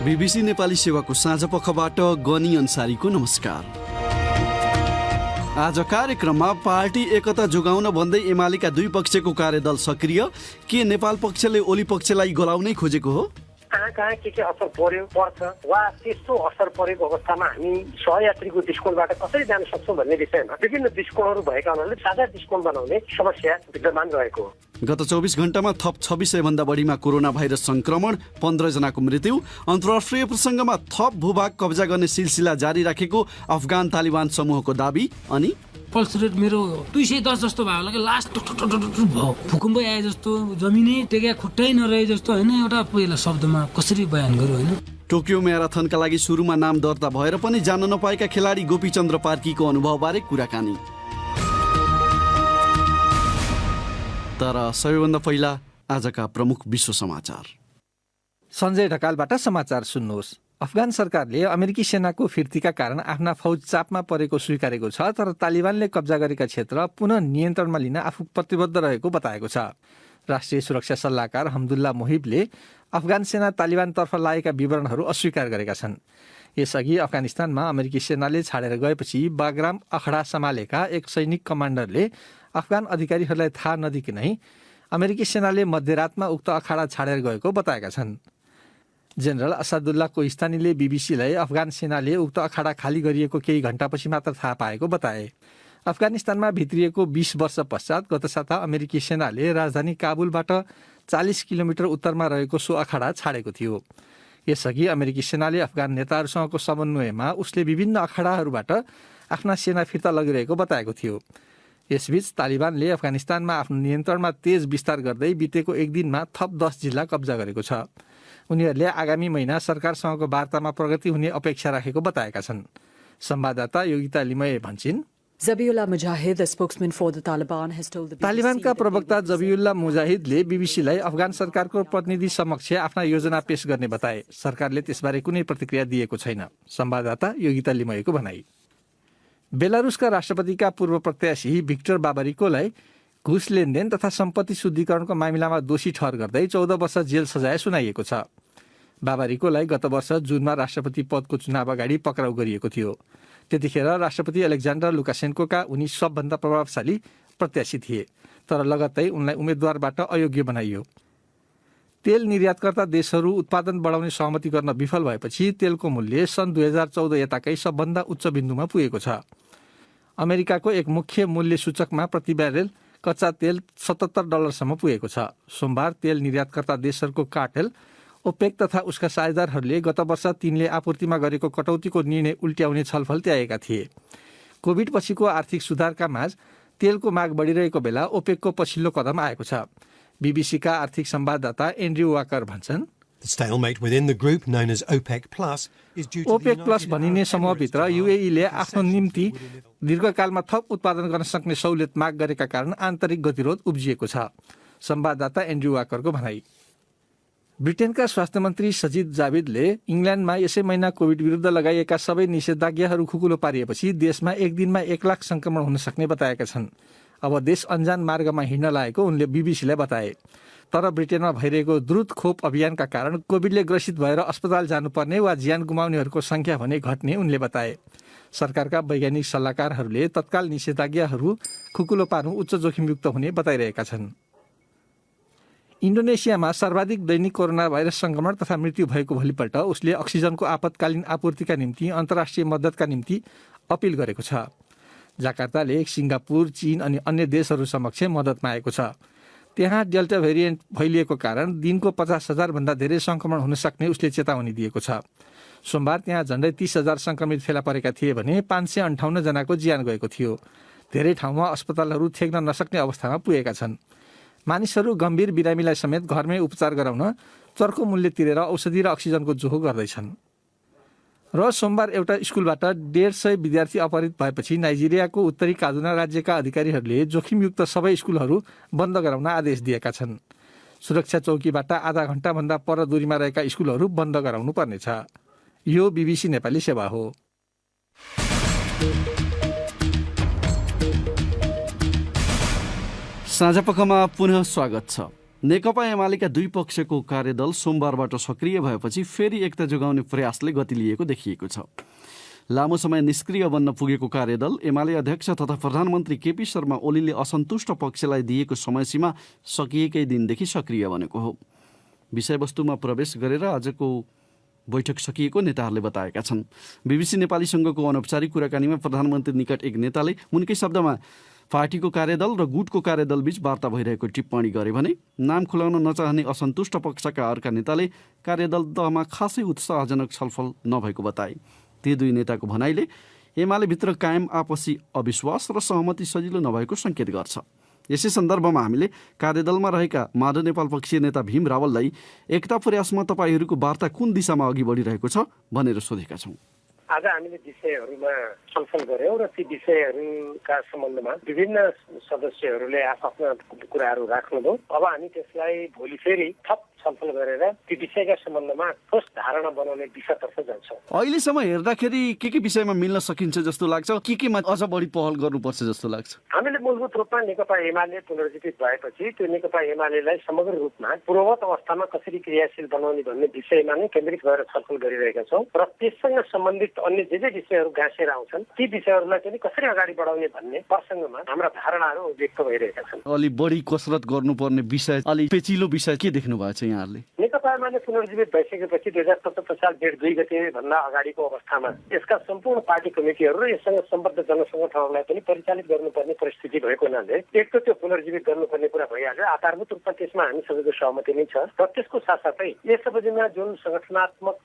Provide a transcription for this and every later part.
BBC Nepali सेवाको साँझ पखबाट गनी अन्सारीको नमस्कार। आज कार्यक्रममा पार्टी एकता जोगाउन भन्दै एमालेका दुई पक्षको कार्यदल सक्रिय, के नेपाल पक्षले ओली पक्षलाई गलाउनै खोजेको हो? कहाँ के असर पर्छ वा त्यस्तो असर परेको अवस्थामा हामी सहयात्रीको दृष्टिकोणबाट कसरी जान सक्छौँ भन्ने विषयमा विभिन्न दृष्टिकोणहरू भएका हुनाले साझा दृष्टिकोण बनाउने समस्या विद्यमान रहेको हो। गत 24 घण्टामा थप 2600 भन्दा बढीमा कोरोना भाइरस संक्रमण, 15 जनाको मृत्यु। अन्तर्राष्ट्रिय प्रसङ्गमा थप भूभाग कब्जा गर्ने सिलसिला जारी राखेको अफगान तालिबान समूहको दाबी। अनि पल्स रेट मेरो 210 जस्तो भयो होला कि लास्ट भयो, भूकम्प आए जस्तो, जमिनै टेका खुट्टै नरहे जस्तो होइन। एउटा पहिला शब्दमा कसरी बयान गर्यो होइन। टोकियो म्याराथनका लागि सुरुमा नाम दर्ता भएर पनि जान नपाएका खेलाडी गोपीचन्द्र पार्कीको अनुभवबारे कुराकानी। तर सबैभन्दा पहिला आजका प्रमुख विश्व समाचार। सञ्जय ढकालबाट समाचार सुन्नुहोस्। अफगान सरकारले अमेरिकी सेनाको फिर्तीका कारण आफ्ना फौज चापमा परेको स्वीकारेको छ, तर तालिबानले कब्जा गरेका क्षेत्र पुनः नियन्त्रणमा लिन आफू प्रतिबद्ध रहेको बताएको छ। राष्ट्रिय सुरक्षा सल्लाहकार हमदुल्ला मोहिबले अफगान सेना तालिबानतर्फ लागेका विवरणहरू अस्वीकार गरेका छन्। यसअघि अफगानिस्तानमा अमेरिकी सेनाले छाडेर गएपछि बाग्राम अखडा सम्हालेका एक सैनिक कमान्डरले अफगान अधिकारीहरूलाई थाहा नदिकनै अमेरिकी सेनाले मध्यरातमा उक्त अखाडा छाडेर गएको बताएका छन्। जेनरल असादुल्लाह कोहिस्तानीले बीबीसीलाई अफगान सेनाले उक्त अखाडा खाली गरिएको केही घण्टापछि मात्र थाहा पाएको बताए। अफगानिस्तानमा भित्रिएको 20 वर्ष पश्चात गत साता अमेरिकी सेनाले राजधानी काबुलबाट 40 किलोमिटर उत्तरमा रहेको सो अखाडा छाडेको थियो। यसअघि अमेरिकी सेनाले अफगान नेताहरूसँगको समन्वयमा उसले विभिन्न अखाडाहरूबाट आफ्ना सेना फिर्ता लगिरहेको बताएको थियो। यसबीच तालिबानले अफगानिस्तानमा आफ्नो नियन्त्रणमा तेज विस्तार गर्दै बितेको एक दिनमा थप 10 जिल्ला कब्जा गरेको छ। उनीहरूले आगामी महिना सरकारसँगको वार्तामा प्रगति हुने अपेक्षा राखेको बताएका छन्। संवाददाता योगिता लिमये भन्छिन्, तालिबानका प्रवक्ता जबिउल्लाह मुजाहिदले बीबीसीलाई अफगान सरकारको प्रतिनिधि समक्ष आफ्ना योजना पेश गर्ने बताए। सरकारले त्यसबारे कुनै प्रतिक्रिया दिएको छैन। संवाददाता योगिता लिमयेको भनाई। बेलारुसका राष्ट्रपतिका पूर्व प्रत्याशी भिक्टर बाबरिकोलाई घुस लेनदेन तथा सम्पत्ति शुद्धिकरणको मामिलामा दोषी ठहर गर्दै 14 वर्ष जेल सजाय सुनाइएको छ। बाबरिकोलाई गत वर्ष जुनमा राष्ट्रपति पदको चुनाव अगाडि पक्राउ गरिएको थियो। त्यतिखेर राष्ट्रपति अलेक्जान्डर लुकासेन्कोका उनी सबभन्दा प्रभावशाली प्रत्याशी थिए, तर लगत्तै उनलाई उम्मेद्वारबाट अयोग्य बनाइयो। तेल निर्यातकर्ता देशहरू उत्पादन बढाउने सहमति गर्न विफल भएपछि तेलको मूल्य सन् 2014 यताकै सबभन्दा उच्च बिन्दुमा पुगेको छ। अमेरिकाको एक मुख्य मूल्य सूचकमा प्रति ब्यारेल कच्चा तेल $77 पुगेको छ। सोमबार तेल निर्यातकर्ता देशहरूको कार्टेल ओपेक तथा उसका साझेदारहरूले गत वर्ष तिनले आपूर्तिमा गरेको कटौतीको निर्णय उल्ट्याउने छलफल त्यागेका थिए। कोभिड पछिको आर्थिक सुधारका माझ तेलको माग बढिरहेको बेला ओपेकको पछिल्लो कदम आएको छ। बीबीसीका आर्थिक संवाददाता एन्ड्रयू वाकर भन्छन्, ओपेक प्लस भनिने समूहभित्र युएईले आफ्नो निम्ति दीर्घकालमा थप उत्पादन गर्न सक्ने सहुलियत माग गरेका कारण आन्तरिक गतिरोध उब्जिएको छ। संवाददाता एन्ड्रयू वाकरको भनाई। ब्रिटेनका स्वास्थ्य मन्त्री सजिद जाविदले इङ्ल्यान्डमा यसै महिना कोभिड विरुद्ध लगाइएका सबै निषेधाज्ञाहरू खुकुलो पारिएपछि देशमा एक दिनमा 1 लाख संक्रमण हुन सक्ने बताएका छन्। अब देश अन्जान मार्गमा हिँड्न लागेको उनले बीबीसीलाई बताए। तर ब्रिटेनमा भइरहेको द्रुत खोप अभियानका कारण कोभिडले ग्रसित भएर अस्पताल जानुपर्ने वा ज्यान गुमाउनेहरूको संख्या भने घट्ने उनले बताए। सरकारका वैज्ञानिक सल्लाहकारहरूले तत्काल निषेधाज्ञाहरू खुकुलो पार्नु उच्च जोखिमयुक्त हुने बताइरहेका छन्। इन्डोनेसियामा सर्वाधिक दैनिक कोरोना भाइरस संक्रमण तथा मृत्यु भएको भोलिपल्ट उसले अक्सिजनको आपतकालीन आपूर्तिका निम्ति अन्तर्राष्ट्रिय मद्दतका निम्ति अपिल गरेको छ। जाकार्ताले सिङ्गापुर, चीन अनि अन्य देशहरू समक्ष मद्दत मागेको छ। त्यहाँ डेल्टा भेरिएन्ट फैलिएको कारण दिनको 50,000 भन्दा धेरै संक्रमण हुन सक्ने उसले चेतावनी दिएको छ। सोमबार त्यहाँ झन्डै 30,000 संक्रमित फेला परेका थिए भने 558 जनाको ज्यान गएको थियो। धेरै ठाउँमा अस्पतालहरू थेग्न नसक्ने अवस्थामा पुगेका छन्। मानिसहरू गम्भीर बिरामीलाई समेत घरमै उपचार गराउन चर्को मूल्य तिरेर औषधि र अक्सिजनको जोहो गर्दैछन्। र सोमबार एउटा स्कुलबाट 150 विद्यार्थी अपहरित भएपछि नाइजेरियाको उत्तरी कादुना राज्यका अधिकारीहरूले जोखिमयुक्त सबै स्कुलहरू बन्द गराउन आदेश दिएका छन्। सुरक्षा चौकीबाट आधा घण्टाभन्दा पर दूरीमा रहेका स्कुलहरू बन्द गराउनु पर्नेछ। यो बीबीसी नेपाली सेवा हो। साँझपखमा पुनः स्वागत छ। नेकपा एमालेका दुई पक्षको कार्यदल सोमबारबाट सक्रिय भएपछि फेरि एकता जोगाउने प्रयासले गति लिएको देखिएको छ। लामो समय निष्क्रिय बन्न पुगेको कार्यदल एमाले अध्यक्ष तथा प्रधानमन्त्री केपी शर्मा ओलीले असन्तुष्ट पक्षलाई दिएको समयसीमा सकिएकै दिनदेखि सक्रिय बनेको हो। विषयवस्तुमा प्रवेश गरेर आजको बैठक सकिएको नेताहरूले बताएका छन्। बीबीसी नेपालीसँगको अनौपचारिक कुराकानीमा प्रधानमन्त्री निकट एक नेताले उनकै शब्दमा पार्टीको कार्यदल र गुटको कार्यदल बीच वार्ता भइरहेको टिप्पणी गरे भने नाम खुलाउन नचाहने असन्तुष्ट पक्षका अर्का नेताले कार्यदल तहमा खासै उत्साहजनक छलफल नभएको बताए। ती दुई नेताको भनाइले एमालेभित्र कायम आपसी अविश्वास र सहमति सजिलो नभएको सङ्केत गर्छ। यसै सन्दर्भमा हामीले कार्यदलमा रहेका माधव नेपाल पक्षीय नेता भीम रावललाई एकता प्रयासमा तपाईँहरूको वार्ता कुन दिशामा अघि बढिरहेको छ भनेर सोधेका छौँ। आज हामीले विषयहरूमा छलफल गर्यौं र ती विषयहरूका सम्बन्धमा विभिन्न सदस्यहरूले आफ्ना कुराहरू राख्नुभयो। अब हामी त्यसलाई भोलि फेरि थप छलफल गरेर ती विषयका सम्बन्धमा ठोस धारणा बनाउने दिशातर्फ जान्छौँ। अहिलेसम्म हेर्दाखेरि के विषयमा मिल्न सकिन्छ जस्तो लाग्छ, केमा अझ बढी पहल गर्नुपर्छ जस्तो लाग्छ? हामीले मूलभूत रूपमा नेकपा एमाले पुनर्जीवित भएपछि त्यो नेकपा एमालेलाई समग्र रूपमा पूर्ववत अवस्थामा कसरी क्रियाशील बनाउने भन्ने विषयमा नै केन्द्रित भएर छलफल गरिरहेका छौँ र त्यससँग सम्बन्धित अन्य जे विषयहरू गाँसेर आउँछन् ती विषयहरूलाई पनि कसरी अगाडि बढाउने भन्ने प्रसङ्गमा हाम्रा धारणाहरू व्यक्त भइरहेका छन्। अलि बढी कसरत गर्नुपर्ने विषय, अलि पेचिलो विषय के देख्नु भएको छ यहाँहरूले? नेकपा एमाले पुनर्जीवित भइसकेपछि 2077 साल जेठ 2 गते भन्दा अगाडिको अवस्थामा यसका सम्पूर्ण पार्टी कमिटीहरू र यससँग सम्बद्ध जनसङ्गठनहरूलाई पनि परिचालित गर्नुपर्ने परिस्थिति भएको हुनाले एक त त्यो पुनर्जीवित गर्नुपर्ने कुरा भइहाल्यो। आधारभूत रूपमा त्यसमा हामी सबैको सहमति नै छ र त्यसको साथसाथै यस अवधिमा जुन संगठनात्मक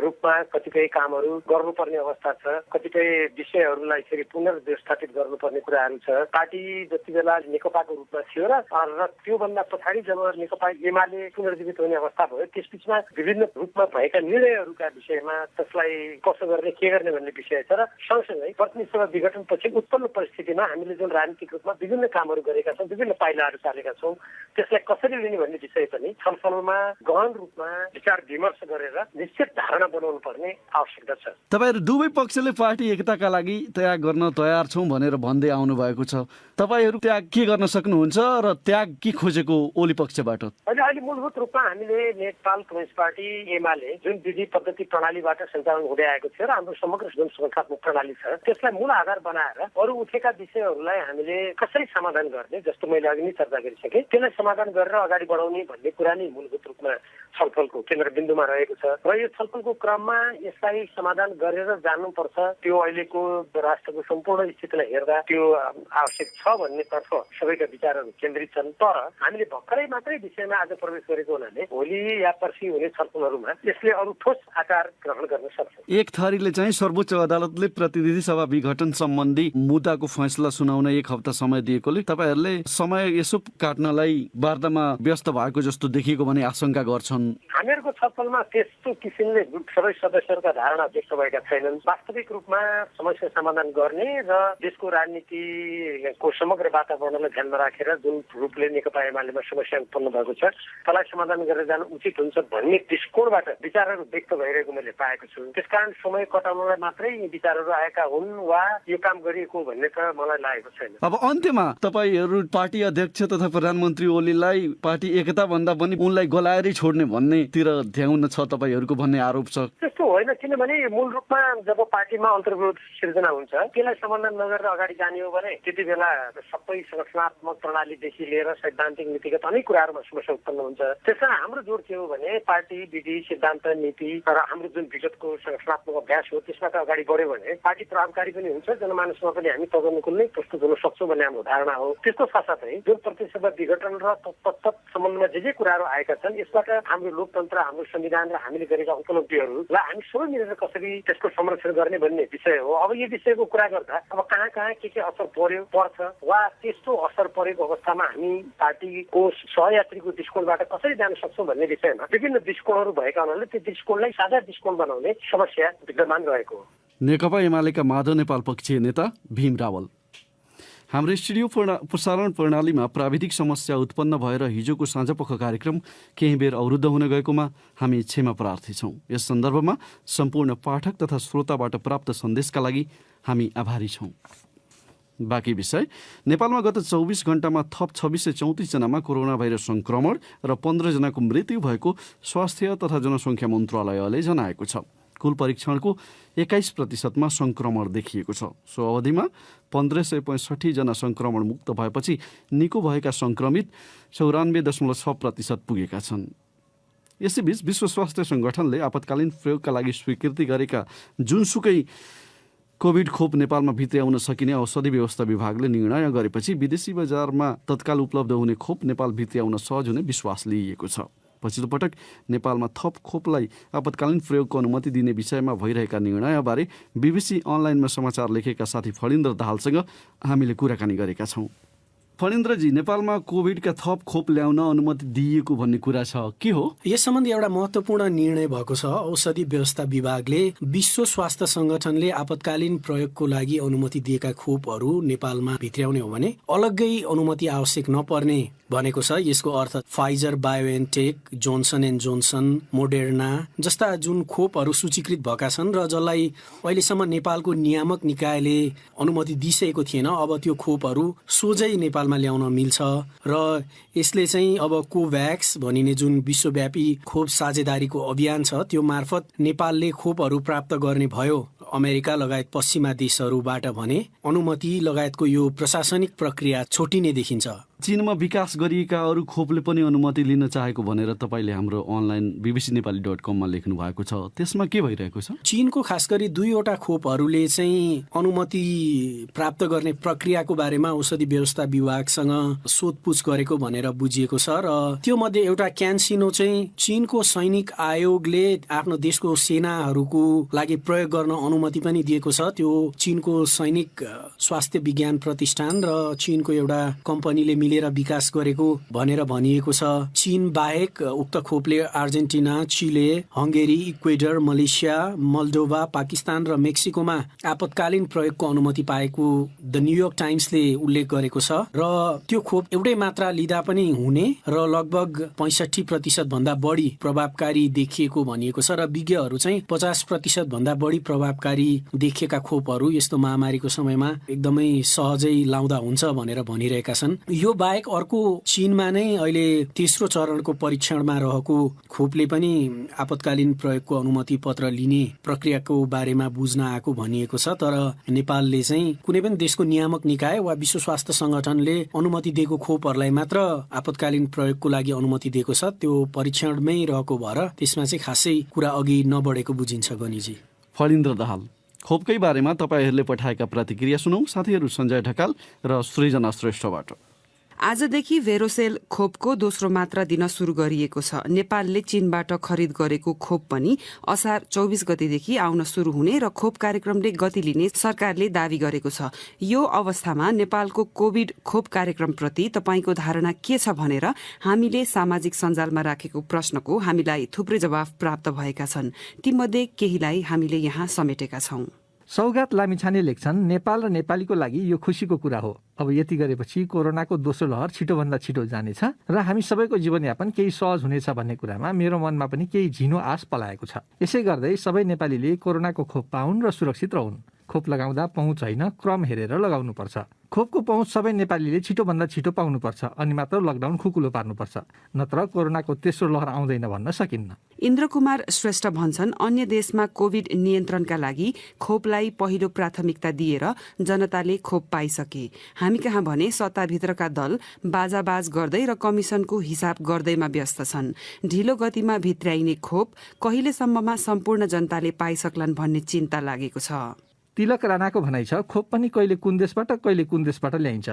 रूपमा कतिपय कामहरू गर्नुपर्ने अवस्था छ, कतिपय विषयहरूलाई फेरि पुनर्व्यवस्थापित गर्नुपर्ने कुराहरू छ। पार्टी जति बेला नेकपाको रूपमा थियो र त्योभन्दा पछाडि जब नेकपा एमाले पुनर्जीवित हुने अवस्था भयो त्यसबीचमा विभिन्न रूपमा भएका निर्णयहरूका विषयमा त्यसलाई कसो गर्ने के गर्ने भन्ने विषय छ र सँगसँगै प्रतिनिधि सभा विघटनपछि उत्पन्न परिस्थितिमा हामीले जुन राजनीतिक रूपमा विभिन्न कामहरू गरेका छौँ, विभिन्न पाइलाहरू चालेका छौँ, त्यसलाई कसरी लिने भन्ने विषय पनि छलफलमा गहन रूपमा विचार विमर्श गरेर निश्चित धारणा बनाउनु पर्ने आवश्यकता छ। तपाईँहरू दुवै पक्षले पार्टी एकताका लागि त्याग गर्न तयार छौँ भनेर भन्दै आउनु भएको छ। तपाईँहरू त्याग के गर्न सक्नुहुन्छ र त्याग के खोजेको ओली पक्षबाट? अहिले मूलभूत रूपमा हामीले नेपाल कम्युनिस्ट पार्टी एमाले जुन विधि पद्धति प्रणालीबाट सञ्चालन हुँदै आएको थियो र हाम्रो समग्र जुन संगठनात्मक प्रणाली छ त्यसलाई मूल आधार बनाएर अरू उठेका विषयहरूलाई हामीले कसरी समाधान गर्ने, जस्तो मैले अघि नै चर्चा गरिसकेँ, त्यसलाई समाधान गरेर अगाडि बढाउने भन्ने कुरा नै मूलभूत रूपमा छलफलको केन्द्रबिन्दुमा रहेको छ र यो छलफलको क्रममा यसलाई समाधान गरेर जानुपर्छ। त्यो अहिलेको राष्ट्रको सम्पूर्ण स्थितिलाई हेर्दा त्यो आवश्यक छ भन्नेतर्फ सबैका विचारहरू केन्द्रित छन्। तर हामीले भर्खरै मात्रै विषयमा आज प्रवेश गरेको हुनाले भोलि या पर्सि हुने छलफलहरूमा यसले अरू ठोस आकार ग्रहण गर्न सक्छ। एक थरीले चाहिँ सर्वोच्च अदालतले प्रतिनिधि सभा विघटन सम्बन्धी मुद्दाको फैसला सुनाउन 1 हप्ता समय दिएकोले तपाईँहरूले समय यसो काट्नलाई वार्तामा व्यस्त भएको जस्तो देखिएको भने आशंका गर्छन्। हामीहरूको छलफलमा त्यस्तो किसिमले सबै सदस्यहरूका धारणा व्यक्त भएका छैनन्। वास्तविक रूपमा समस्या समाधान गर्ने र देशको राजनीतिको समग्र वातावरणलाई ध्यानमा राखेर जुन रूपले नेकपा एमालेमा समस्या उत्पन्न भएको छ त्यसलाई समाधान गरेर जानु उचित हुन्छ भन्ने दृष्टिकोणबाट विचारहरू व्यक्त भइरहेको मैले पाएको छु। त्यसकारण समय कटाउनलाई मात्रै यी विचारहरू आएका हुन् वा यो काम गरिएको भन्ने त मलाई लागेको छैन। अब अन्त्यमा तपाईँहरू पार्टी अध्यक्ष तथा प्रधानमन्त्री ओलीलाई पार्टी एकता भन्दा पनि उनलाई गलाएरै छोड्ने भन्नेतिर ध्यान छ तपाईँहरूको भन्ने आरोप छ। त्यस्तो होइन, किनभने मूल रूपमा जब पार्टीमा अन्तर्विरोध सिर्जना हुन्छ त्यसलाई समाधान नगरेर अगाडि जाने हो भने त्यति बेला सबै संगठनात्मक प्रणालीदेखि लिएर सैद्धान्तिक नीतिगत अनेक कुराहरूमा समस्या उत्पन्न हुन्छ। त्यसमा हाम्रो जोड के हो भने पार्टी विधि सिद्धान्त नीति र हाम्रो जुन विगतको संगठनात्मक अभ्यास हो त्यसबाट अगाडि बढ्यो भने पार्टी प्रभावकारी पनि हुन्छ, जनमानसमा पनि हामी तदनुकूल नै प्रस्तुत हुन सक्छौँ भन्ने हाम्रो धारणा हो। त्यसको साथसाथै जुन प्रतिसभा विघटन र तत्त सम्बन्धमा जे कुराहरू आएका छन् यसबाट हाम्रो लोकतन्त्र, हाम्रो संविधान र हामीले गरेका उपलब्धिहरूलाई हामी सबै मिलेर कसरी त्यसको संरक्षण गर्ने भन्ने विषय हो। अब यो विषयको कुरा गर्दा अब कहाँ कहाँ के असर पर्छ वा त्यस्तो असर परेको अवस्थामा हामी पार्टीको सहयात्रीको दृष्टिकोणबाट कसरी जान सक्छौँ भन्ने विषयमा विभिन्न दृष्टिकोणहरू भएका हुनाले त्यो दृष्टिकोणलाई साझा दृष्टिकोण बनाउने समस्या विद्यमान रहेको हो। नेकपा एमालेका माधव नेपाल पक्षीय नेता भीम रावल। हाम्रो स्टुडियो प्रसारण प्रणालीमा प्राविधिक समस्या उत्पन्न भएर हिजोको साँझपख कार्यक्रम केही बेर अवरुद्ध हुन गएकोमा हामी क्षमा प्रार्थी छौँ। यस सन्दर्भमा सम्पूर्ण पाठक तथा श्रोताबाट प्राप्त सन्देशका लागि हामी आभारी छौँ। बाँकी विषय। नेपालमा गत 24 घण्टामा थप 2634 जनामा कोरोना भाइरस संक्रमण र 15 जनाको मृत्यु भएको स्वास्थ्य तथा जनसङ्ख्या मन्त्रालयले जनाएको छ। कुल परीक्षणको 21% संक्रमण देखिएको छ। सो अवधिमा 1565 जना संक्रमण मुक्त भएपछि निको भएका संक्रमित 94.6% पुगेका छन्। यसैबीच विश्व स्वास्थ्य संगठनले आपतकालीन प्रयोगका लागि स्वीकृति गरेका जुनसुकै कोभिड खोप नेपालमा भित्र्याउन सकिने औषधि व्यवस्था विभागले निर्णय गरेपछि विदेशी बजारमा तत्काल उपलब्ध हुने खोप नेपाल भित्र्याउन सहज हुने विश्वास लिइएको छ। पछिल्लो पटक नेपालमा थप खोपलाई आपतकालीन प्रयोगको अनुमति दिने विषयमा भइरहेका निर्णयबारे बीबीसी अनलाइनमा समाचार लेखेका साथी फणिन्द्र दाहालसँग हामीले कुराकानी गरेका छौँ। फणिन्द्रजी, नेपालमा कोभिडका थप खोप ल्याउन अनुमति दिइएको भन्ने कुरा छ, के हो? यस सम्बन्धी एउटा महत्त्वपूर्ण निर्णय भएको छ। औषधि व्यवस्था विभागले विश्व स्वास्थ्य संगठनले आपतकालीन प्रयोगको लागि अनुमति दिएका खोपहरू नेपालमा भित्र्याउने हो भने अलग्गै अनुमति आवश्यक नपर्ने भनेको छ। यसको अर्थ Pfizer, BioNTech, Johnson and Johnson, Moderna जस्ता जुन खोपहरू सूचीकृत भएका छन् र जसलाई अहिलेसम्म नेपालको नियामक निकायले अनुमति दिइसकेको थिएन, अब त्यो खोपहरू सोझै नेपालमा ल्याउन मिल्छ र यसले चाहिँ अब कोभ्याक्स भनिने जुन विश्वव्यापी खोप साझेदारीको अभियान छ त्यो मार्फत नेपालले खोपहरू प्राप्त गर्ने भयो। अमेरिका लगायत पश्चिमा देशहरूबाट भने अनुमति लगायतको यो प्रशासनिक प्रक्रिया छोटिने देखिन्छ। चीनमा विकास गरिएका अरू खोपले पनि अनुमति लिन चाहेको भनेर तपाईँले हाम्रो अनलाइन bbcnepali.com लेख्नु भएको छ। त्यसमा के भइरहेको छ? चीनको खास गरी 2वटा खोपहरूले चाहिँ अनुमति प्राप्त गर्ने प्रक्रियाको बारेमा औषधि व्यवस्था विभागसँग सोधपुछ गरेको भनेर बुझिएको छ र त्यो मध्ये एउटा क्यान्सिनो चाहिँ चीनको सैनिक आयोगले आफ्नो देशको सेनाहरूको लागि प्रयोग गर्न अनुमति पनि दिएको छ। त्यो चीनको सैनिक स्वास्थ्य विज्ञान प्रतिष्ठान र चीनको एउटा कम्पनीले मिलेर विकास गरेको भनेर भनिएको छ। चीन बाहेक उक्त खोपले अर्जेन्टिना, चिले, हंगेरी, इक्वेडर, मलेसिया, मोल्डोभा, पाकिस्तान र मेक्सिकोमा आपतकालीन प्रयोगको अनुमति पाएको द न्युयोर्क टाइम्सले उल्लेख गरेको छ र त्यो खोप एउटै मात्रा लिँदा पनि हुने र लगभग 65% भन्दा बढी प्रभावकारी देखिएको भनिएको छ र विज्ञहरू चाहिँ 50% भन्दा बढी प्रभावकारी देखिएका खोपहरू यस्तो महामारीको समयमा एकदमै सहजै लाउँदा हुन्छ भनेर भनिरहेका छन्। यो बाहेक अर्को चीनमा नै अहिले तेस्रो चरणको परीक्षणमा रहेको खोपले पनि आपतकालीन प्रयोगको अनुमति पत्र लिने प्रक्रियाको बारेमा बुझ्न आएको भनिएको छ। तर नेपालले चाहिँ कुनै पनि देशको नियामक निकाय वा विश्व स्वास्थ्य संगठनले अनुमति दिएको खोपहरूलाई मात्र आपतकालीन प्रयोगको लागि अनुमति दिएको छ। त्यो परीक्षणमै रहेको भएर त्यसमा चाहिँ खासै कुरा अघि नबढेको बुझिन्छ गनिजी। फणिन्द्र दाहाल, खोपकै बारेमा तपाईँहरूले पठाएका प्रतिक्रिया सुनौँ। साथीहरू सञ्जय ढकाल र सृजना श्रेष्ठबाट। आजदेखि भेरोसेल खोपको दोस्रो मात्रा दिन शुरू गरिएको छ। नेपालले चीनबाट खरिद गरेको खोप पनि असार 24 गतेदेखि आउन शुरू हुने र खोप कार्यक्रमले गति लिने सरकारले दावी गरेको छ। यो अवस्थामा नेपालको कोभिड खोप कार्यक्रमप्रति तपाईँको धारणा के छ भनेर हामीले सामाजिक सञ्जालमा राखेको प्रश्नको हामीलाई थुप्रै जवाफ प्राप्त भएका छन्। तीमध्ये केहीलाई हामीले यहाँ समेटेका छौं। सौगात लामिछाने लेख्छन्, नेपाल र नेपालीको लागि यो खुसीको कुरा हो। अब यति गरेपछि कोरोनाको दोस्रो लहर छिटोभन्दा छिटो जानेछ र हामी सबैको जीवनयापन केही सहज हुनेछ भन्ने कुरामा मेरो मनमा पनि केही झिनो आश पलाएको छ। यसै गर्दै सबै नेपालीले कोरोनाको खोप पाउन् र सुरक्षित रहन्। खोप लगाउँदा पहुँच होइन, क्रम हेरेर लगाउनुपर्छ। खोपको पहुँच सबै नेपालीले छिटोभन्दा छिटो पाउनुपर्छ अनि मात्र लकडाउन खुकुलो पार्नुपर्छ, नत्र कोरोनाको तेस्रो लहर आउँदैन भन्न सकिन्न। इन्द्र कुमार श्रेष्ठ भन्छन्, अन्य देशमा कोभिड नियन्त्रणका लागि खोपलाई पहिलो प्राथमिकता दिएर जनताले खोप पाइसके। हामी कहाँ भने सत्ताभित्रका दल बाजाबाज गर्दै र कमिसनको हिसाब गर्दैमा व्यस्त छन्। ढिलो गतिमा भित्र्याइने खोप कहिलेसम्ममा सम्पूर्ण जनताले पाइसक्लान् भन्ने चिन्ता लागेको छ। तिलक राणाको भनाइ छ, खोप पनि कहिले कुन देशबाट कहिले कुन देशबाट ल्याइन्छ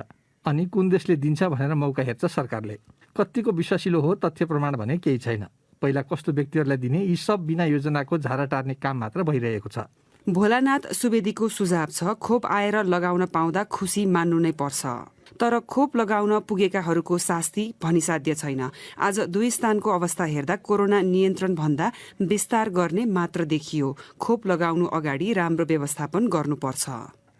अनि कुन देशले दिन्छ भनेर मौका हेर्छ सरकारले। कतिको विश्वासिलो हो तथ्य प्रमाण भने केही छैन। पहिला कस्तो व्यक्तिहरूलाई दिने यी सब बिना योजनाको झारा टार्ने काम मात्र भइरहेको छ। भोलानाथ सुवेदीको सुझाव छ, खोप आएर लगाउन पाउँदा खुसी मान्नु नै पर्छ, तर खोप लगाउन पुगेकाहरूको शास्ति भनिसाध्य छैन। आज दुई स्थानको अवस्था हेर्दा कोरोना नियन्त्रण भन्दा विस्तार गर्ने मात्र देखियो। खोप लगाउनु अगाडि राम्रो व्यवस्थापन गर्नुपर्छ।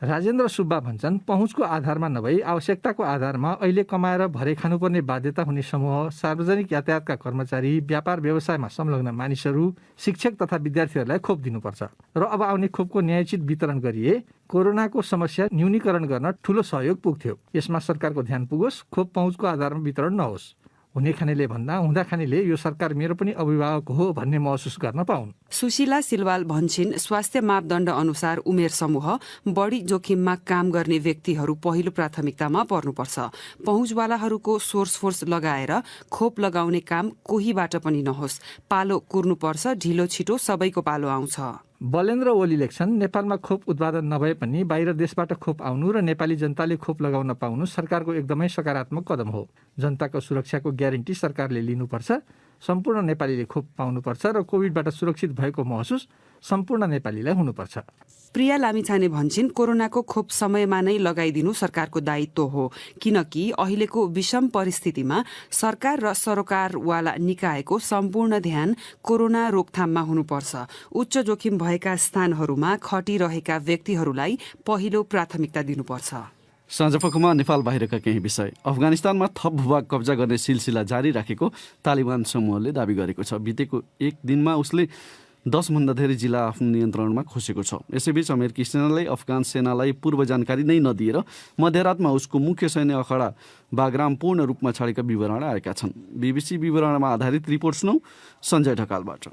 राजेन्द्र सुब्बा भन्छन् पहुँचको आधारमा नभई आवश्यकताको आधारमा अहिले कमाएर भरे खानुपर्ने बाध्यता हुने समूह, सार्वजनिक यातायातका कर्मचारी, व्यापार व्यवसायमा संलग्न मानिसहरू, शिक्षक तथा विद्यार्थीहरूलाई खोप दिनुपर्छ र अब आउने खोपको न्यायोचित वितरण गरिए कोरोनाको समस्या न्यूनीकरण गर्न ठूलो सहयोग पुग्थ्यो। यसमा सरकारको ध्यान पुगोस्, खोप पहुँचको आधारमा वितरण नहोस्। हुने खानेले भन्दा हुँदा खानेले यो सरकार मेरो पनि अभिभावक हो भन्ने महसुस गर्न पाउन्। सुशीला सिलवाल भन्छिन् स्वास्थ्य मापदण्ड अनुसार उमेर समूह, बढी जोखिममा काम गर्ने व्यक्तिहरू पहिलो प्राथमिकतामा पर्नुपर्छ। पहुँचवालाहरूको सोर्सफोर्स लगाएर खोप लगाउने काम कोहीबाट पनि नहोस्। पालो कुर्नुपर्छ, ढिलो छिटो सबैको पालो आउँछ। बलेन्द्र ओली लेख्छन् नेपालमा खोप उत्पादन नभए पनि बाहिर देशबाट खोप आउनु र नेपाली जनताले खोप लगाउन पाउनु सरकारको एकदमै सकारात्मक कदम हो। जनताको सुरक्षाको ग्यारेन्टी सरकारले लिनुपर्छ। सम्पूर्ण नेपालीले खोप पाउनुपर्छ र कोभिडबाट सुरक्षित भएको महसुस सम्पूर्ण नेपालीलाई हुनुपर्छ। प्रिया लामिछाने भन्छिन् कोरोनाको खोप समयमा नै लगाइदिनु सरकारको दायित्व हो, किनकि अहिलेको विषम परिस्थितिमा सरकार र सरोकारवाला निकायको सम्पूर्ण ध्यान कोरोना रोकथाममा हुनुपर्छ। उच्च जोखिम भएका स्थानहरूमा खटिरहेका व्यक्तिहरूलाई पहिलो प्राथमिकता दिनुपर्छ। साँझपखमा नेपाल बाहिरका केही विषय। अफगानिस्तानमा थप भूभाग कब्जा गर्ने सिलसिला जारी राखेको तालिबान समूहले दावी गरेको छ। बितेको एक दिनमा उसले 10 भन्दा धेरै जिल्ला आफ्नो नियन्त्रणमा खोसेको छ। यसैबीच अमेरिकी सेनाले अफगान सेनालाई पूर्व जानकारी नै नदिएर मध्यरातमा उसको मुख्य सैन्य अखाडा बागराम पूर्ण रूपमा छाडेका विवरण आएका छन्। बीबीसी विवरणमा आधारित रिपोर्ट सुनौ सञ्जय ढकालबाट।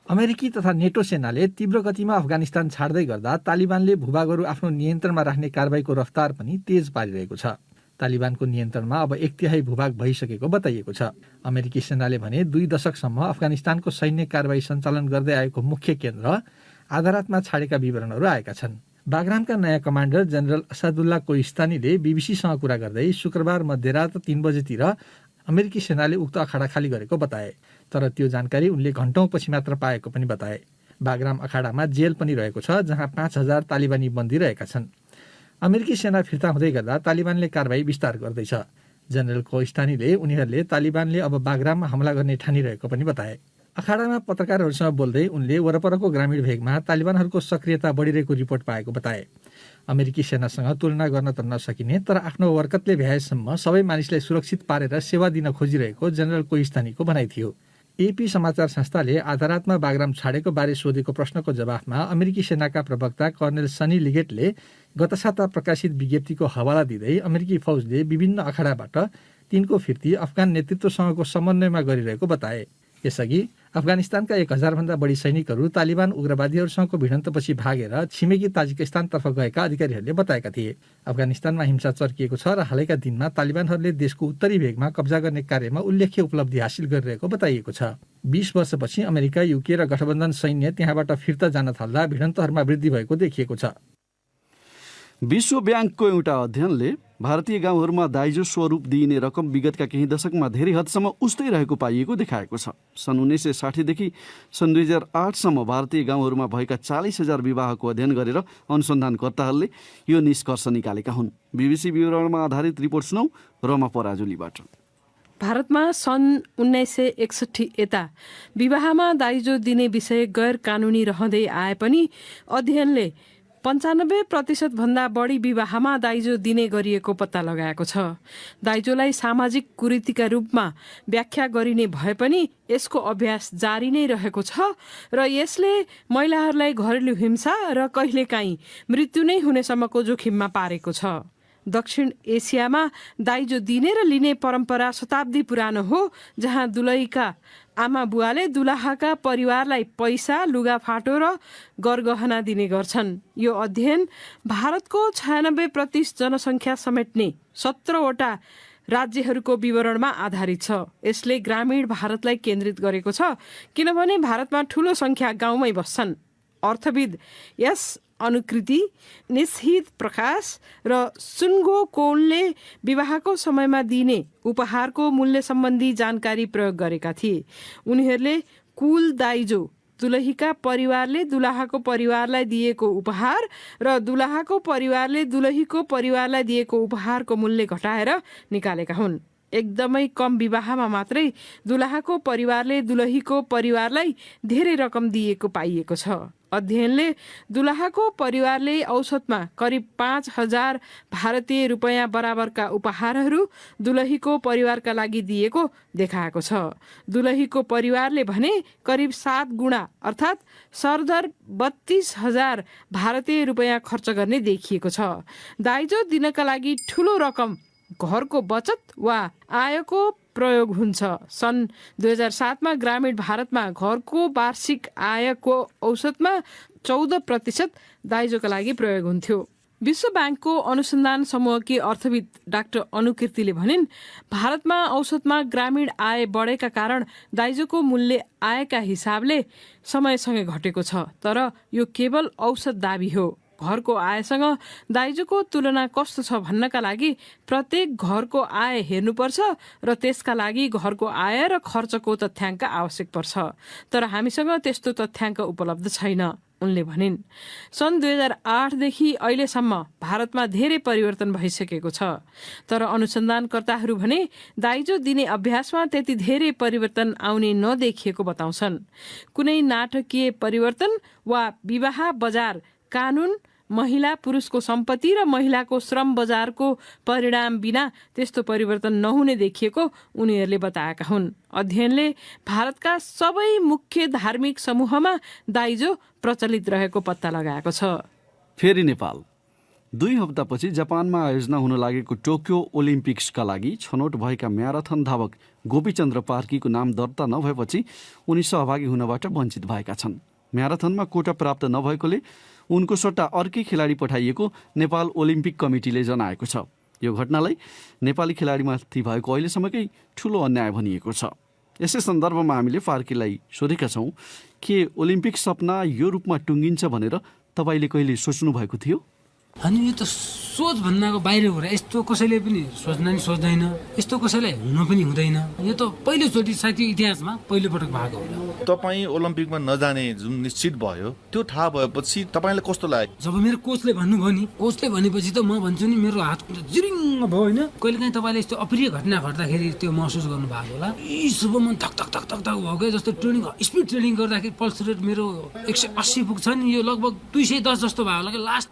अमेरिकी तथा नेटो सेनाले तीव्र गतिमा अफगानिस्तान छाड्दै गर्दा तालिबानले भूभागहरू आफ्नो नियन्त्रणमा राख्ने कारबाहीको रफ्तार पनि तेज पारिरहेको छ। तालिबानको नियन्त्रणमा अब 1/3 भूभाग भइसकेको बताइएको छ। अमेरिकी सेनाले भने 2 दशकसम्म अफगानिस्तानको सैन्य कारबाही सञ्चालन गर्दै आएको मुख्य केन्द्र आधारातमा छाडेका विवरणहरू आएका छन्। बागरामका नयाँ कमान्डर जनरल असादुल्लाह कोइस्तानीले बीबीसीसँग कुरा गर्दै शुक्रबार मध्यरात 3 बजेतिर अमेरिकी सेनाले उक्त अखाडा खाली गरेको बताए, तर त्यो जानकारी उनले घण्टौँपछि मात्र पाएको पनि बताए। बागराम अखाडामा जेल पनि रहेको छ, जहाँ 5000 तालिबानी बन्दी रहेका छन्। अमेरिकी सेना फिर्ता हुँदै गर्दा तालिबानले कारबाही विस्तार गर्दैछ। जनरल कोइस्तानीले उनीहरूले तालिबानले अब बागराममा हमला गर्ने ठानिरहेको पनि बताए। अखाडामा पत्रकारहरूसँग बोल्दै उनले वरपरको ग्रामीण भेगमा तालिबानहरूको सक्रियता बढिरहेको रिपोर्ट पाएको बताए। अमेरिकी सेनासँग तुलना गर्न त नसकिने, तर आफ्नो वरकतले भ्याएसम्म सबै मानिसलाई सुरक्षित पारेर सेवा दिन खोजिरहेको जनरल कोइस्तानीको भनाइ थियो। एपी समाचार संस्थाले आधारातमा बागराम छाडेको बारे सोधेको प्रश्नको जवाफमा अमेरिकी सेनाका प्रवक्ता कर्नेल सनी लिगेटले गत साता प्रकाशित विज्ञप्तिको हवाला दिँदै अमेरिकी फौजले विभिन्न अखाडाबाट तिनको फिर्ती अफगान नेतृत्वसँगको समन्वयमा गरिरहेको बताए। यसअघि अफगानिस्तानका 1000 भन्दा बढी सैनिकहरू तालिबान उग्रवादीहरूसँगको भिडन्तपछि भागेर छिमेकी ताजिकिस्तानतर्फ गएका अधिकारीहरूले बताएका थिए। अफगानिस्तानमा हिंसा चर्किएको छ र हालैका दिनमा तालिबानहरूले देशको उत्तरी भेगमा कब्जा गर्ने कार्यमा उल्लेख्य उपलब्धि हासिल गरिरहेको बताइएको छ। 20 वर्षपछि अमेरिका, युके र गठबन्धन सैन्य त्यहाँबाट फिर्ता जान थाल्दा भिडन्तहरूमा वृद्धि भएको देखिएको छ। विश्व ब्याङ्कको एउटा अध्ययनले भारतीय गाउँहरूमा दाइजो स्वरूप दिइने रकम विगतका केही दशकमा धेरै हदसम्म उस्तै रहेको पाइएको देखाएको छ। सन् 1960 देखि सन् 2008 सम्म भारतीय गाउँहरूमा भएका 40,000 विवाहको अध्ययन गरेर अनुसन्धानकर्ताहरूले यो निष्कर्ष निकालेका हुन्। बीबीसी विवरणमा आधारित रिपोर्ट सुनौ रमा पराजुलीबाट। भारतमा सन् 1961 यता विवाहमा दाइजो दिने विषय गैर कानुनी रहँदै आए पनि अध्ययनले 95% भन्दा बढी विवाहमा दाइजो दिने गरिएको पत्ता लगाएको छ। दाइजोलाई सामाजिक कुरीतिका रूपमा व्याख्या गरिने भए पनि यसको अभ्यास जारी नै रहेको छ र यसले महिलाहरूलाई घरेलु हिंसा र कहिलेकाहीँ मृत्यु नै हुनेसम्मको जोखिममा पारेको छ। दक्षिण एसियामा दाइजो दिने र लिने परम्परा शताब्दी पुरानो हो, जहाँ दुलहीका आमा बुवाले दुलाहाका परिवारलाई पैसा, लुगाफाटो र गरगहना दिने गर्छन्। यो अध्ययन भारतको 96% जनसङ्ख्या समेट्ने 17वटा राज्यहरूको विवरणमा आधारित छ। यसले ग्रामीण भारतलाई केन्द्रित गरेको छ, किनभने भारतमा ठूलो सङ्ख्या गाउँमै बस्छन्। अर्थविद यस अनुकृति, निस्हित प्रकाश र सुन्गो कोलले विवाहको समयमा दिने उपहारको मूल्य सम्बन्धी जानकारी प्रयोग गरेका थिए। उनीहरूले कुल दाइजो, दुलहीका परिवारले दुलाहाको परिवारलाई दिएको उपहार र दुलाहाको परिवारले दुलहीको परिवारलाई दिएको उपहारको मूल्य घटाएर निकालेका हुन्। एकदमै कम विवाहमा मात्रै दुलाहाको परिवारले दुलहीको परिवारलाई धेरै रकम दिएको पाइएको छ। अध्ययनले दुलहाको परिवारले औसतमा करिब 5,000 भारतीय रुपैयाँ बराबरका उपहारहरू दुलहीको परिवारका लागि दिएको देखाएको छ। दुलहीको परिवारले भने करिब 7 गुणा अर्थात् सरदर 32,000 भारतीय रुपैयाँ खर्च गर्ने देखिएको छ। दाइजो दिनका लागि ठूलो रकम घरको बचत वा आयको प्रयोग हुन्छ। सन् 2007 मा ग्रामीण भारतमा घरको वार्षिक आयको औसतमा 14% दाइजोका लागि प्रयोग हुन्थ्यो। विश्व ब्याङ्कको अनुसन्धान समूहकी अर्थविद डाक्टर अनुकीर्तिले भनिन्, भारतमा औसतमा ग्रामीण आय बढेका कारण दाइजोको मूल्य आयका हिसाबले समयसँगै घटेको छ। तर यो केवल औसत दाबी हो। घरको आयसँग दाइजोको तुलना कस्तो छ भन्नका लागि प्रत्येक घरको आय हेर्नुपर्छ र त्यसका लागि घरको आय र खर्चको तथ्याङ्क आवश्यक पर्छ। तर हामीसँग त्यस्तो तथ्याङ्क उपलब्ध छैन, उनले भनिन्। सन् 2008देखि अहिलेसम्म भारतमा धेरै परिवर्तन भइसकेको छ। तर अनुसन्धानकर्ताहरू भने दाइजो दिने अभ्यासमा त्यति धेरै परिवर्तन आउने नदेखिएको बताउँछन्। कुनै नाटकीय परिवर्तन वा विवाह बजार कानुन, महिला पुरुषको सम्पत्ति र महिलाको श्रम बजारको परिणाम बिना त्यस्तो परिवर्तन नहुने देखिएको उनीहरूले बताएका हुन्। अध्ययनले भारतका सबै मुख्य धार्मिक समूहमा दाइजो प्रचलित रहेको पत्ता लगाएको छ। फेरि नेपाल 2 हप्तापछि जापानमा आयोजना हुन लागेको टोकियो ओलिम्पिक्सका लागि छनौट भएका म्याराथन धावक गोपीचन्द्र पार्कीको नाम दर्ता नभएपछि उनी सहभागी हुनबाट वञ्चित भएका छन्। म्याराथनमा कोटा प्राप्त नभएकोले उनको सट्टा अर्कै खेलाडी पठाइएको नेपाल ओलिम्पिक कमिटीले जनाएको छ। यो घटनालाई नेपाली खेलाडीमाथि भएको अहिलेसम्मकै ठूलो अन्याय भनिएको छ। यसै सन्दर्भमा हामीले पार्कीलाई सोधेका छौँ, के ओलिम्पिक सपना यो रूपमा टुङ्गिन्छ भनेर तपाईँले कहिले सोच्नु भएको थियो? अनि यो त सोच भन्नाको बाहिर हो र यस्तो कसैले पनि सोच्न नि सोच्दैन, यस्तो कसैलाई हुन पनि हुँदैन। यो त पहिलोचोटि साथी इतिहासमा पहिलोपटक भएको हो। तपाईँ ओलम्पिकमा नजाने जुन निश्चित भयो त्यो थाहा भएपछि तपाईँलाई कस्तो लाग्यो? जब मेरो कोचले भन्नुभयो नि, कोचले भनेपछि त म भन्छु नि मेरो हात जिरिङ भयो होइन। कहिलेकाहीँ तपाईँले यस्तो अप्रिय घटना घट्दाखेरि त्यो महसुस गर्नु भएको होला। यी शुभ मन धक धक धक धक धक भयो क्या। जस्तो ट्रेनिङ स्पिड ट्रेनिङ गर्दाखेरि पल्स रेट मेरो 180 पुग्छ नि, यो लगभग 210 जस्तो भयो होला कि। लास्ट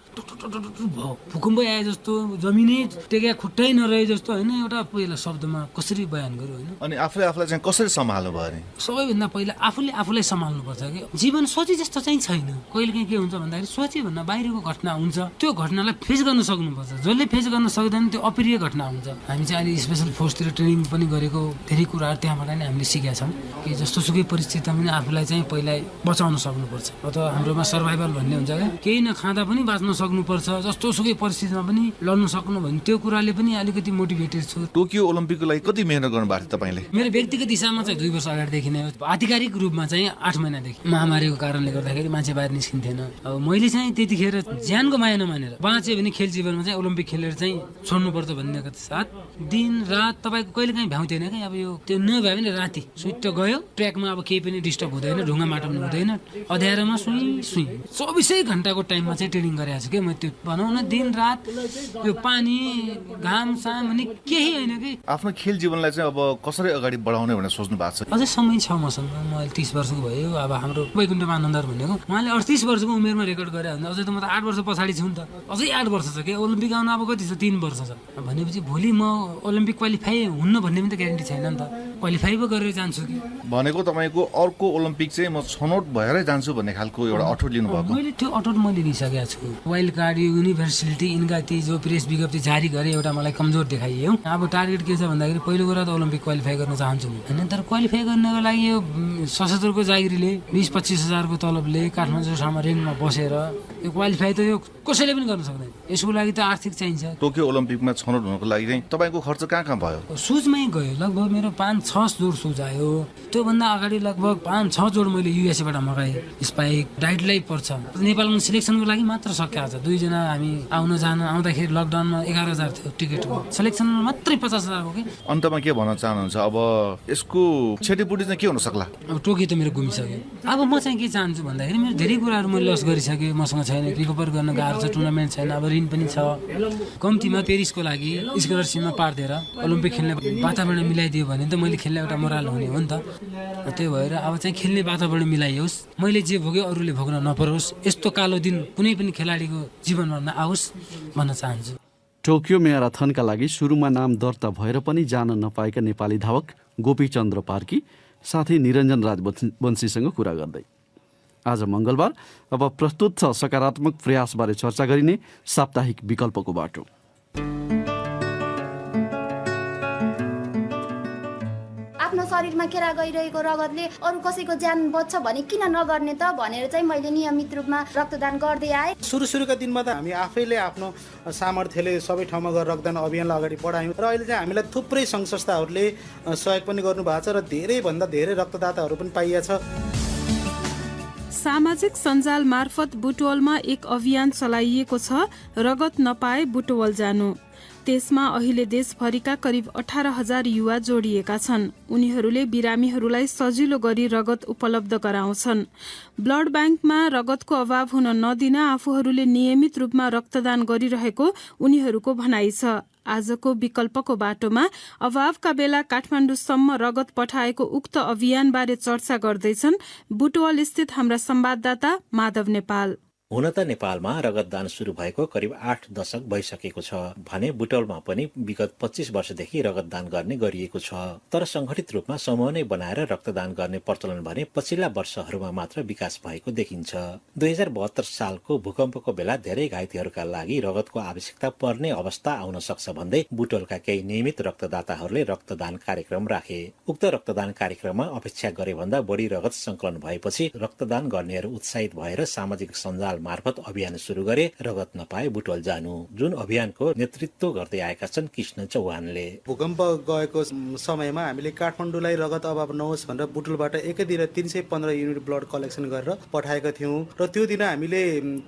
भयो, भूकम्प आए जस्तो, जमिनै टेका खुट्टै नरहे जस्तो होइन। एउटा पहिला शब्दमा कसरी बयान गर्यो होइन। अनि आफूले आफूलाई चाहिँ कसरी सम्हाल्नु भयो नि? सबैभन्दा पहिला आफूले आफूलाई सम्हाल्नुपर्छ कि जीवन सोचे जस्तो चाहिँ छैन। कहिलेकाहीँ के हुन्छ भन्दाखेरि सोचे भन्दा बाहिरको घटना हुन्छ, त्यो घटनालाई फेस गर्न सक्नुपर्छ। जसले फेस गर्न सक्दैन त्यो अप्रिय घटना हुन्छ। हामी चाहिँ अहिले स्पेसल फोर्सतिर ट्रेनिङ पनि गरेको धेरै कुराहरू त्यहाँबाट नै हामीले सिकेका छौँ कि जस्तो सुकै परिस्थितिमा पनि आफूलाई चाहिँ पहिला बचाउन सक्नुपर्छ। अथवा हाम्रोमा सर्भाइभल भन्ने हुन्छ क्या, केही नखाँदा पनि बाँच्न सक्नुपर्छ, जस्तो सुकै परिस्थितिमा पनि लड्न सक्नु भन्ने त्यो कुराले पनि अलिकति मोटिभेटेड छु। टोकियो ओलम्पिकको लागि कति मेहनत गर्नु भएको थियो तपाईँले? मेरो व्यक्तिगत हिसाबमा चाहिँ 2 वर्ष अगाडिदेखि नै, आधिकारिक रूपमा चाहिँ 8 महिनादेखि। महामारीको कारणले गर्दाखेरि मान्छे बाहिर निस्किन्थेन। अब मैले चाहिँ त्यतिखेर ज्यानको माया नमानेर बाँचे भने खेल जीवनमा चाहिँ ओलम्पिक खेलेर चाहिँ छोड्नुपर्छ भन्ने साथ दिन रात तपाईँको कहिलेकाहीँ भ्याउँथेन क्या। अब यो त्यो नभए भने राति सुइट गयो, ट्र्याकमा अब केही पनि डिस्टर्ब हुँदैन, ढुङ्गा माटो पनि हुँदैन, अँध्यारोमा सुई 24 घण्टाको टाइममा चाहिँ ट्रेनिङ गरेको छु क्या म। त्यो भनौँ न दिन रात यो पानी घाम साम अनि केही होइन कि। आफ्नो खेल जीवनलाई चाहिँ अब कसरी अगाडि बढाउने भनेर सोच्नु भएको छ? अझै समय छ मसँग। म अहिले 30 वर्षको भयो। अब हाम्रो वैकुण्ठ मानन्दर भनेको उहाँले 38 वर्षको उमेरमा रेकर्ड गरे भने अझै त म त 8 वर्ष पछाडि छु नि त। अझै 8 वर्ष छ कि ओलम्पिक आउनु अब कति छ? 3 वर्ष छ भनेपछि भोलि म ओलम्पिक क्वालिफाई हुन्न भन्ने पनि त ग्यारेन्टी छैन नि त। क्वालिफाई पो गरेर जान्छु कि भनेको तपाईँको अर्को ओलम्पिक चाहिँ म छनौट भएरै जान्छु भन्ने खालको एउटा अठोट लिनु भएको? मैले त्यो अठोट मैले लिइसकेको छु। वाइल्ड कार्ड युनिभर्सिटी इनका ती जो प्रेस विज्ञप्ति जारी गरे एउटा मलाई कमजोर देखाइयो। अब टार्गेट के छ भन्दाखेरि पहिलो कुरा त ओलम्पिक क्वालिफाई गर्न चाहन्छु होइन। तर क्वालिफाई गर्नको लागि यो सशस्त्रको जागिरीले 20-25 हजारको तलबले काठमाडौँसम्म रेन्टमा बसेर यो क्वालिफाई त यो कसैले पनि गर्न सक्दैन। यसको लागि त आर्थिक चाहिन्छ। टोकियो ओलम्पिकमा छनौट हुनको लागि चाहिँ तपाईँको खर्च कहाँ कहाँ भयो? सुजमै गयो, लगभग मेरो 5-6 जोड सुज आयो। त्योभन्दा अगाडि लगभग 5-6 जोड मैले युएसएबाट मगाएँ। स्पाइक डाइटलाई पर्छ। नेपालमा सिलेक्सनको लागि मात्र सकिएको छ। 2 जना हामी आउन जान आउँदाखेरि लकडाउनमा 11,000 थियो टिकटको, सिलेक्सनमा मात्रै 50,000 हो कि। अन्तमा के भन्न चाहनुहुन्छ? अब यसको क्षतिपूर्ति चाहिँ के हुन सक्ला? अब टोकियो त मेरो घुमिसक्यो। अब म चाहिँ के चाहन्छु भन्दाखेरि मेरो धेरै कुराहरू मैले लस गरिसकेँ, मसँग छैन। छैन, रिकभर गर्न गाह्रो छ, टुर्नामेन्ट छैन, अब ऋण पनि छ। कम्तीमा पेरिसको लागि स्कलरसिपमा पारिदिएर ओलम्पिक खेल्ने वातावरण मिलाइदियो भने त मैले खेल्ने एउटा मोराल हुने हो नि त। त्यही भएर अब चाहिँ खेल्ने वातावरण मिलाइयोस्, मैले जे भोग्यो अरूले भोग्न नपरोस्, यस्तो कालो दिन कुनै पनि खेलाडीको जीवनमा नआओस् भन्न चाहन्छु। टोकियो म्याराथनका लागि सुरुमा नाम दर्ता भएर पनि जान नपाएका नेपाली धावक गोपीचन्द्र कार्की साथै निरञ्जन राजवंशीसँग कुरा गर्दै आज मङ्गलबार अब प्रस्तुत छ सकारात्मक प्रयासबारे चर्चा गरिने साप्ताहिक विकल्पको बाटो। आफ्नो शरीरमा खेला गइरहेको रगतले अरू कसैको ज्यान बच्छ भने किन नगर्ने त भनेर चाहिँ मैले नियमित रूपमा रक्तदान गर्दै आएँ। सुरुका दिनमा त हामी आफैले आफ्नो सामर्थ्यले सबै ठाउँमा गएर रक्तदान अभियानलाई अगाडि बढायौँ र अहिले चाहिँ हामीलाई थुप्रै सङ्घ संस्थाहरूले सहयोग पनि गर्नुभएको छ र धेरैभन्दा धेरै रक्तदाताहरू पनि पाइएको छ। सामाजिक सञ्जाल मार्फत बुटवलमा एक अभियान चलाइएको छ, रगत नपाए बुटवल जानु। त्यसमा अहिले देशभरिका करिब 18,000 युवा जोडिएका छन्। उनीहरूले बिरामीहरूलाई सजिलो गरी रगत उपलब्ध गराउँछन्। ब्लड ब्याङ्कमा रगतको अभाव हुन नदिन आफूहरूले नियमित रूपमा रक्तदान गरिरहेको उनीहरूको भनाइ छ। आजको विकल्पको बाटोमा अभावका बेला काठमाडौँसम्म रगत पठाएको उक्त अभियानबारे चर्चा गर्दैछन् बुटवल स्थित हाम्रा संवाददाता माधव नेपाल। हुन त नेपालमा रगतदान सुरु भएको करिब 8 दशक भइसकेको छ भने बुटवलमा पनि विगत 25 वर्षदेखि रगतदान गर्ने गरिएको छ। तर संगठित रूपमा समूह नै बनाएर रक्तदान गर्ने प्रचलन भने पछिल्ला वर्षहरूमा मात्र विकास भएको देखिन्छ। 2072 सालको भूकम्पको बेला धेरै घाइतेहरूका लागि रगतको आवश्यकता पर्ने अवस्था आउन सक्छ भन्दै बुटवलका केही नियमित रक्तदाताहरूले रक्तदान कार्यक्रम राखे। उक्त रक्तदान कार्यक्रममा अपेक्षा गरे भन्दा बढी रगत संकलन भएपछि रक्तदान गर्नेहरू उत्साहित भएर सामाजिक सञ्जाल मार्फत अभियान सुरु गरे, रगत नपाए बुटवल जानु, जुन अभियानको नेतृत्व गर्दै आएका छन् कृष्ण चौहानले। भूकम्प गएको समयमा हामीले काठमाडौँलाई रगत अभाव नहोस् भनेर बुटवलबाट एकै दिन 315 युनिट ब्लड कलेक्सन गरेर पठाएका थियौँ र त्यो दिन हामीले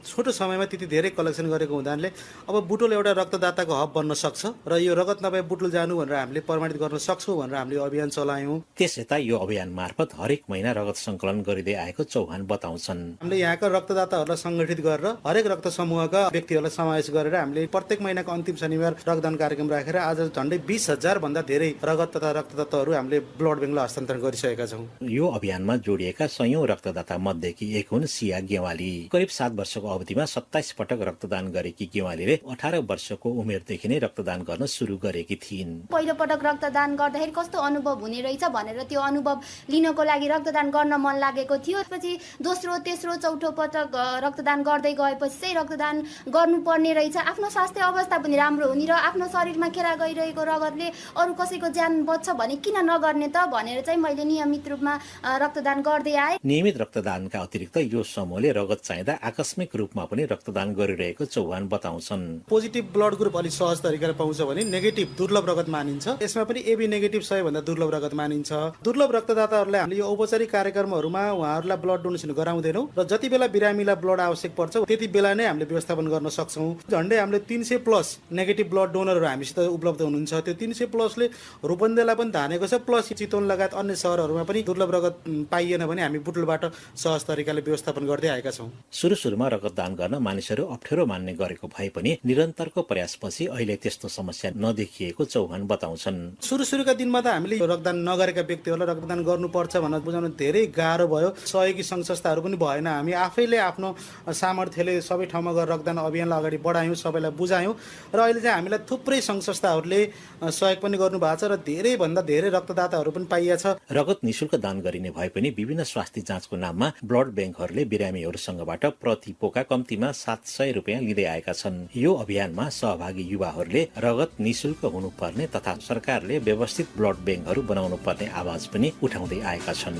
छोटो समयमा त्यति धेरै कलेक्सन गरेको हुनाले अब बुटवल एउटा रक्तदाताको हब बन्न सक्छ र यो रगत नपाए बुटवल जानु भनेर हामीले प्रमाणित गर्न सक्छौँ भनेर हामीले अभियान चलायौँ। त्यसयता यो अभियान मार्फत हरेक महिना रगत संकलन गरिँदै आएको चौहान बताउँछन्। हामीले यहाँका रक्तदाताहरूलाई संगठित गरेर हरेक रक्त समूहका व्यक्तिहरूलाई समावेश गरेर हामीले प्रत्येक महिनाको अन्तिम शनिबार रक्तदान कार्यक्रम राखेर आज झन्डै 20,000 भन्दा धेरै रगत तथा रक्तदाताहरू हामीले ब्लड ब्याङ्कलाई हस्तान्तरण गरिसकेका छौँ। यो अभियानमा जोडिएका सयौं रक्तदाता मध्येकी एक हुन् सिया गेवाली। करिब 7 वर्षको अवधिमा 27 पटक रक्तदान गरेकी गेवालीले 18 वर्षको उमेरदेखि नै रक्तदान गर्न सुरु गरेकी थिइन्। पहिलो पटक रक्तदान गर्दाखेरि कस्तो अनुभव हुने रहेछ भनेर त्यो अनुभव लिनको लागि रक्तदान गर्न मन लागेको थियो। पछि दोस्रो तेस्रो चौथो पटक रक्तदान गर्दै गएपछि चाहिँ रक्तदान गर्नुपर्ने रहेछ। आफ्नो स्वास्थ्य अवस्था पनि राम्रो हुने र आफ्नो शरीरमा खेला गइरहेको रगतले अरू कसैको ज्यान बच्छ भने किन नगर्ने त भनेर चाहिँ मैले नियमित रूपमा रक्तदान गर्दै आएँ। नियमित रक्तदानका अतिरिक्त यो समूहले रगत चाहिँदा आकस्मिक रूपमा पनि रक्तदान गरिरहेको चौहान बताउँछन्। पोजिटिभ ब्लड ग्रुप अलिक सहज तरिकाले पाउँछ भने नेगेटिभ दुर्लभ रगत मानिन्छ। यसमा पनि एबी नेगेटिभ सबैभन्दा दुर्लभ रगत मानिन्छ। दुर्लभ रक्तदाताहरूलाई हामीले यो औपचारिक कार्यक्रमहरूमा उहाँहरूलाई ब्लड डोनेसन गराउँदैनौँ र जति बेला बिरामीलाई ब्लड आवश्यक पर्छ त्यति बेला नै हामीले व्यवस्थापन गर्न सक्छौँ। झन्डै हामीले 300+ नेगेटिभ ब्लड डोनरहरू हामीसित उपलब्ध हुनुहुन्छ। त्यो 300+ ले रूपन्देहीलाई पनि धानेको छ, प्लस चितवन लगायत अन्य सहरहरूमा पनि दुर्लभ रगत पाइएन भने हामी बुटवलबाट सहज तरिकाले व्यवस्थापन गर्दै आएका छौँ। सुरुमा रक्तदान गर्न मानिसहरू अप्ठ्यारो मान्ने गरेको भए पनि निरन्तरको प्रयासपछि अहिले त्यस्तो समस्या नदेखिएको चौहान बताउँछन्। सुरुका दिनमा त हामीले रक्तदान नगरेका व्यक्तिहरूलाई रक्तदान गर्नुपर्छ भनेर बुझाउन धेरै गाह्रो भयो। सहयोगी सङ्घ संस्थाहरू पनि भएन। हामी आफैले आफ्नो सामर्थ्यले सबै ठाउँमा गएर रक्तदान अभियानलाई अगाडि बढायौँ, सबैलाई बुझायौँ र अहिले चाहिँ हामीलाई थुप्रै सङ्घ संस्थाहरूले सहयोग पनि गर्नुभएको छ र धेरैभन्दा धेरै रक्तदाताहरू पनि पाइएको छ। रगत निशुल्क दान गरिने भए पनि विभिन्न स्वास्थ्य जाँचको नाममा ब्लड ब्याङ्कहरूले बिरामीहरूसँगबाट प्रति पोका कम्तीमा 700 रुपियाँ लिँदै आएका छन्। यो अभियानमा सहभागी युवाहरूले रगत निशुल्क हुनुपर्ने तथा सरकारले व्यवस्थित ब्लड ब्याङ्कहरू बनाउनु पर्ने आवाज पनि उठाउँदै आएका छन्।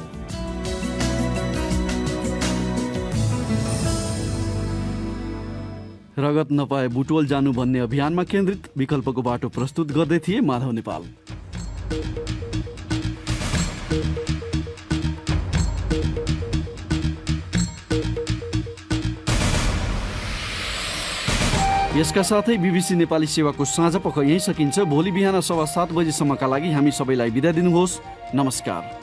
रगत नपाए बुटवल जानु भन्ने अभियानमा केन्द्रित विकल्पको बाटो प्रस्तुत गर्दै थिए माधव नेपाल। यसका साथै बीबीसी नेपाली सेवाको साँझ पख यही सकिन्छ। भोलि बिहान 7:15 बजेसम्मका लागि हामी सबैलाई बिदा दिनुहोस्। नमस्कार।